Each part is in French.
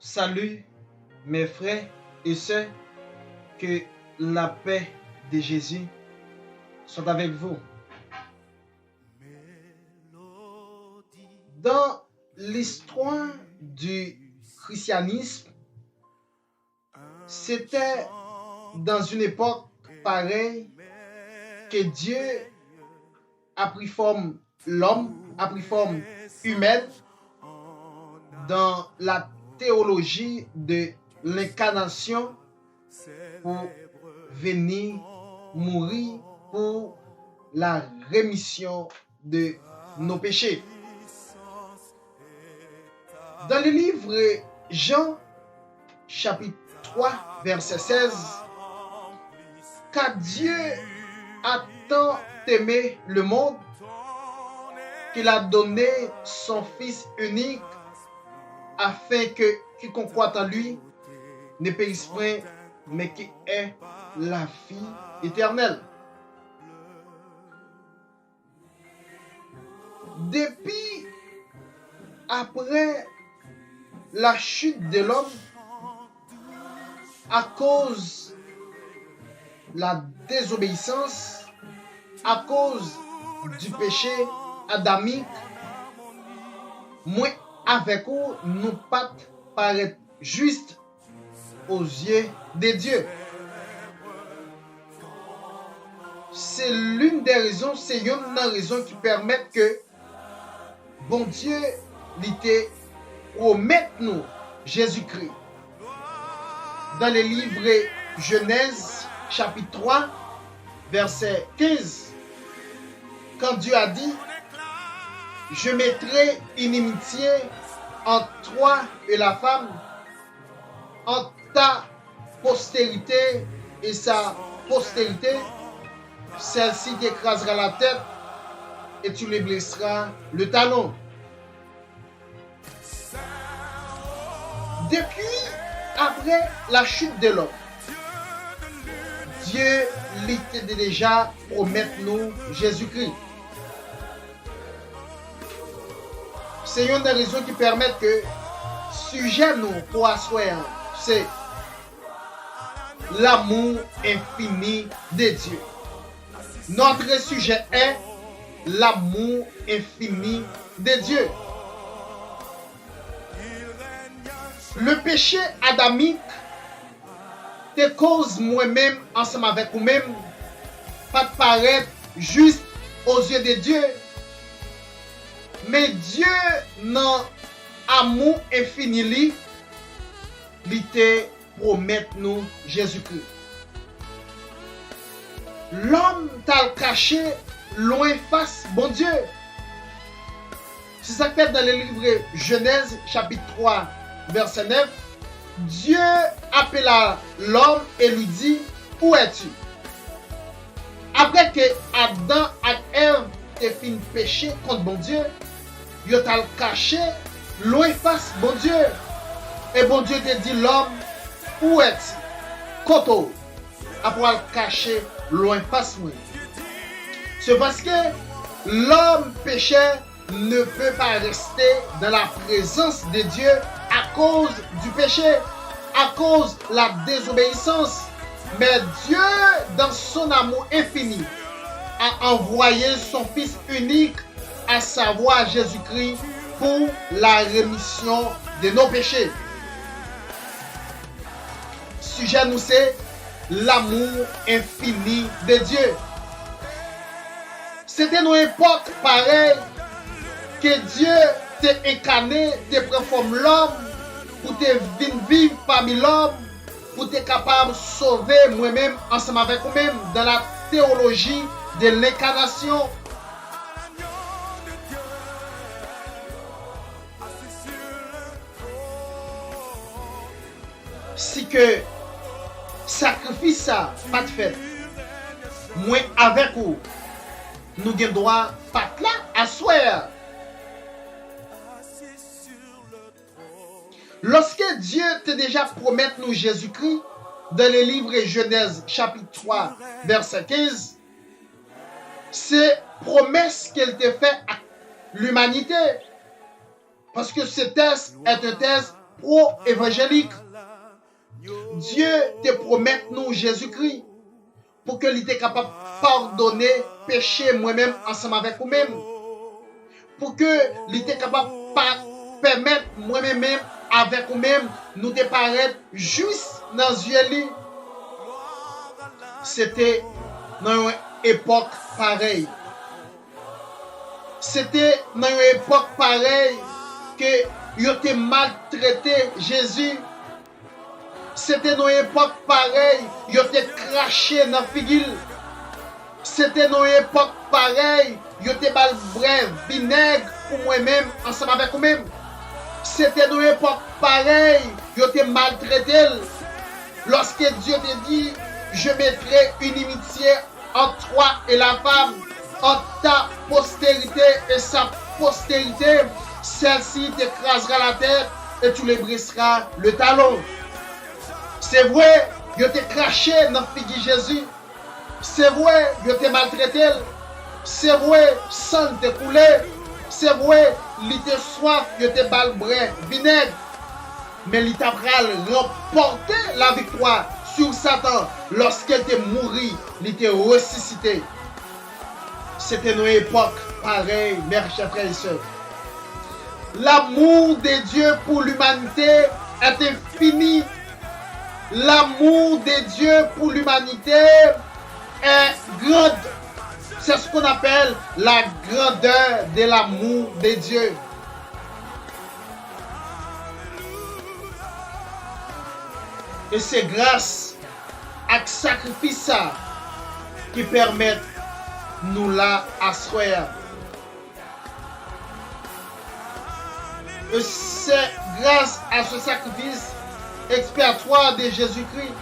Salut mes frères et sœurs, que la paix de Jésus soit avec vous. Dans l'histoire du christianisme, c'était dans une époque pareille que Dieu a pris forme, l'homme a pris forme humaine dans la théologie de l'incarnation pour venir mourir pour la rémission de nos péchés. Dans le livre Jean, chapitre 3, verset 16, car Dieu a tant aimé le monde qu'il a donné son Fils unique afin que quiconque croit en lui ne périsse point, mais qui ait la vie éternelle. Depuis après la chute de l'homme, à cause de la désobéissance, à cause du péché adamique, moi avec vous, nous pas paraître juste aux yeux de Dieu. C'est l'une des raisons, c'est une des raisons qui permettent que bon Dieu l'était promettre nous Jésus-Christ. Dans le livre Genèse, chapitre 3, verset 15, quand Dieu a dit, je mettrai inimitié entre toi et la femme, entre ta postérité et sa postérité, celle-ci t'écrasera la tête et tu lui blesseras le talon. Depuis après la chute de l'homme, Dieu l'était déjà promettre nous Jésus-Christ. C'est une des raisons qui permettent que sujet nous pour asseoir, c'est l'amour infini de Dieu. Notre sujet est l'amour infini de Dieu. Le péché adamique te cause moi-même, ensemble avec vous-même, pas de paraître juste aux yeux de Dieu. Mais Dieu, dans amour infini, il te promet nous Jésus-Christ. L'homme t'a caché loin face, bon Dieu. C'est ça que fait dans le livre Genèse, chapitre 3, verset 9. Dieu appela l'homme et lui dit, où es-tu? Après que Adam et Ève aient fait péché contre bon Dieu, il t'a caché loin face, bon Dieu. Et bon Dieu te dit, l'homme, où es-tu? Koto, après le cacher loin face, moi. C'est parce que l'homme pécheur ne peut pas rester dans la présence de Dieu à cause du péché, à cause de la désobéissance. Mais Dieu, dans son amour infini, a envoyé son Fils unique, à savoir Jésus-Christ, pour la rémission de nos péchés. Sujet nous c'est l'amour infini de Dieu. C'était une époque pareille que Dieu t'a incarné, t'a pris forme l'homme, pour te vivre parmi l'homme, pour te capable de sauver moi-même, ensemble avec vous-même, dans la théologie de l'incarnation. Si que sacrifice ça pas de fait, moi avec vous, nous avons droit pas là à soir. Lorsque Dieu t'a déjà promis nous Jésus-Christ, dans le livre Genèse chapitre 3, verset 15, c'est promesse qu'elle t'a fait à l'humanité. Parce que ce test est un test pro-évangélique. Dieu te promet nous Jésus-Christ pour que il était capable de pardonner péché moi-même ensemble avec vous-même. Pour que il était capable de permettre moi-même avec vous-même nous de paraître juste dans les yeux. C'était dans une époque pareille. C'était dans une époque pareille que ils ont maltraité Jésus. C'était dans une époque pareille, ils ont craché dans la figure. C'était dans une époque pareille, ils ont bal bref, vinaigre pour moi-même, ensemble avec vous-même. C'était dans une époque pareille, ils ont maltraité. Lorsque Dieu te dit, je mettrai une inimitié entre toi et la femme, entre ta postérité et sa postérité, celle-ci t'écrasera la tête et tu lui briseras le talon. C'est vrai, il t'a craché dans le figure Jésus. C'est vrai, il t'a maltraité. C'est vrai, sang t'a coulé. C'est vrai, il t'a soif, il t'a balbré, vinaigre. Mais il t'a remporté la victoire sur Satan lorsqu'il t'a mouru, il t'a ressuscité. C'était une époque pareille, mes chers frères et sœurs. L'amour de Dieu pour l'humanité est infini. L'amour de Dieu pour l'humanité est grand. C'est ce qu'on appelle la grandeur de l'amour de Dieu. Et c'est grâce à ce sacrifice qui permet nous la asseoir. Et c'est grâce à ce sacrifice expiatoire de Jésus-Christ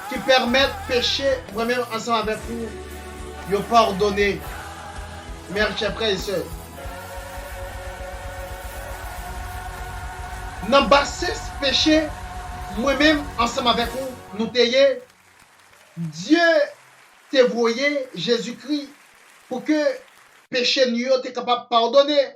qui permet de pécher moi-même ensemble avec vous, de pardonner, mes chers frères et sœurs. Dans basé ce péché, moi-même ensemble avec vous, nous t'ayons, Dieu te voyé Jésus-Christ pour que péché nous t'es capable de pardonner.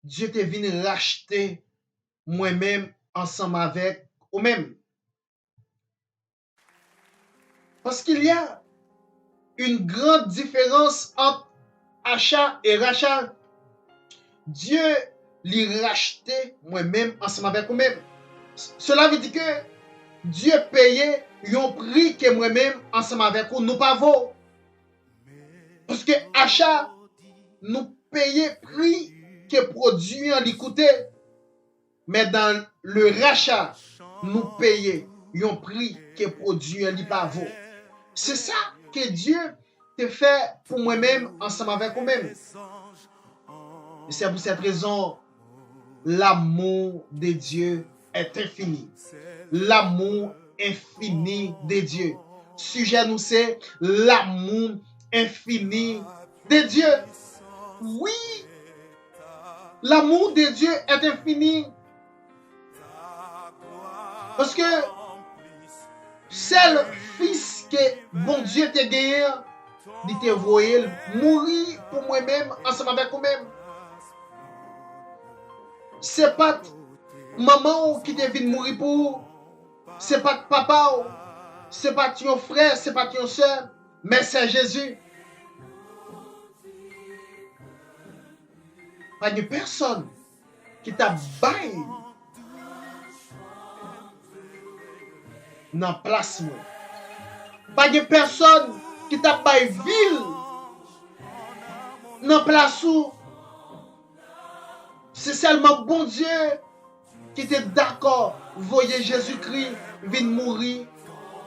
Dieu te venu racheter moi-même ensemble avec vous-même. Parce qu'il y a une grande différence entre achat et rachat. Dieu l'a racheté moi-même ensemble avec vous-même. Cela veut dire que Dieu payait un prix que moi-même ensemble avec vous nous pas vaut. Parce que achat nous payait prix que produit en l'écouter. Mais dans le rachat, nous payons un prix que produit un vaut. C'est ça que Dieu te fait pour moi-même ensemble avec vous-même. Et c'est pour cette raison, l'amour de Dieu est infini. L'amour infini de Dieu. Sujet nous c'est l'amour infini de Dieu. Oui, l'amour de Dieu est infini. Parce que c'est le fils que bon Dieu t'a gagné, il t'a voyé mourir pour moi-même, ensemble avec vous-même. C'est pas maman qui t'a vu mourir pour, c'est pas papa, c'est pas ton frère, c'est pas ton soeur, mais c'est Jésus. Pas de personne qui t'a baillé dans place moi. Pas de personne qui t'a baillé ville dans place où. C'est seulement bon Dieu qui était d'accord, voyez Jésus-Christ venir mourir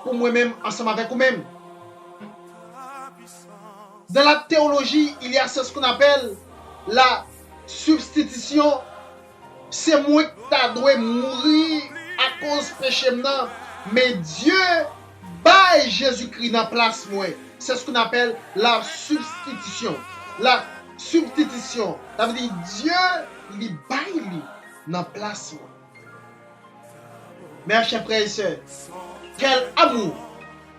pour moi-même ensemble avec vous-même. Dans la théologie, il y a ce qu'on appelle la substitution. C'est moi qui t'a dû mourir à cause du péché maintenant. Mais Dieu baille Jésus-Christ dans la place moi. C'est ce qu'on appelle la substitution. La substitution. Ça veut dire Dieu il baille dans la place moi. Mes chers frères et sœurs, quel amour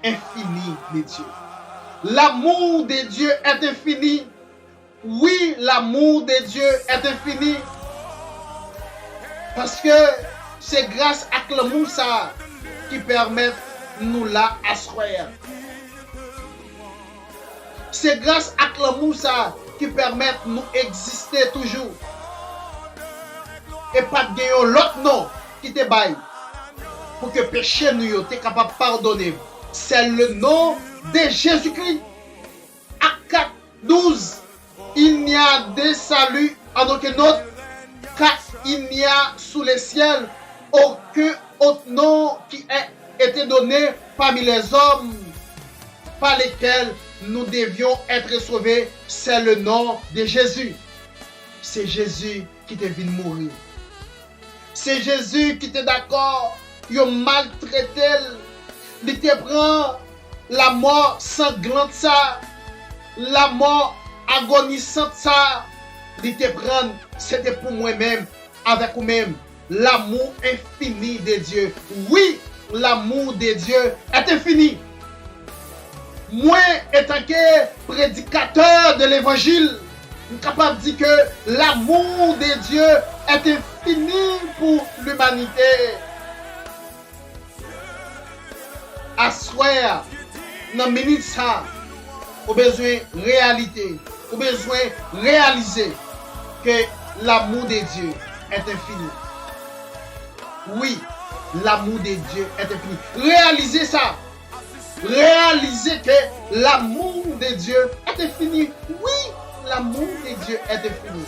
infini de Dieu. L'amour de Dieu est infini. Oui, l'amour de Dieu est infini. Parce que c'est grâce à l'amour ça qui permet nous là asseoir. C'est grâce à l'amour ça qui permet nous exister toujours. Et pas de gagner l'autre nom qui te baille pour que péché nous t'es capable de pardonner. C'est le nom de Jésus-Christ. Acte 4, 12. Il n'y a de salut en aucun autre, car il n'y a sous les ciels aucun autre nom qui ait été donné parmi les hommes par lesquels nous devions être sauvés. C'est le nom de Jésus. C'est Jésus qui te vient mourir. C'est Jésus qui te d'accord. Il maltraité. Il te prend la mort sanglante ça. La mort agonisante ça. Il te prend. C'était pour moi-même. Avec vous-même. L'amour infini de Dieu. Oui, l'amour de Dieu est infini. Moi, étant que prédicateur de l'évangile, je suis capable de dire que l'amour de Dieu est infini pour l'humanité. Asseoir, dans la minute ça, au besoin de réalité, au besoin de réaliser que l'amour de Dieu est infini. Oui, l'amour de Dieu est infini. Réalisez ça. Réalisez que l'amour de Dieu est infini. Oui, l'amour de Dieu est infini.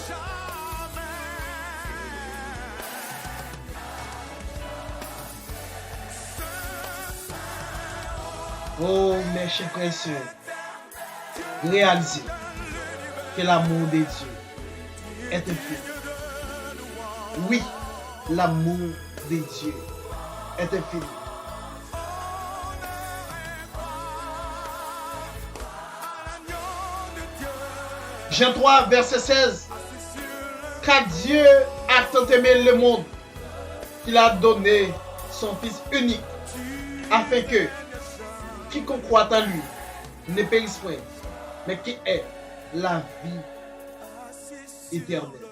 Oh, mes chers frères et sœurs, réalisez que l'amour de Dieu est infini. Oui, l'amour de Dieu est infini. Jean 3, verset 16. Car Dieu a tant aimé le monde qu'il a donné son Fils unique, afin que quiconque croit en lui ne périsse point, mais qui ait la vie éternelle.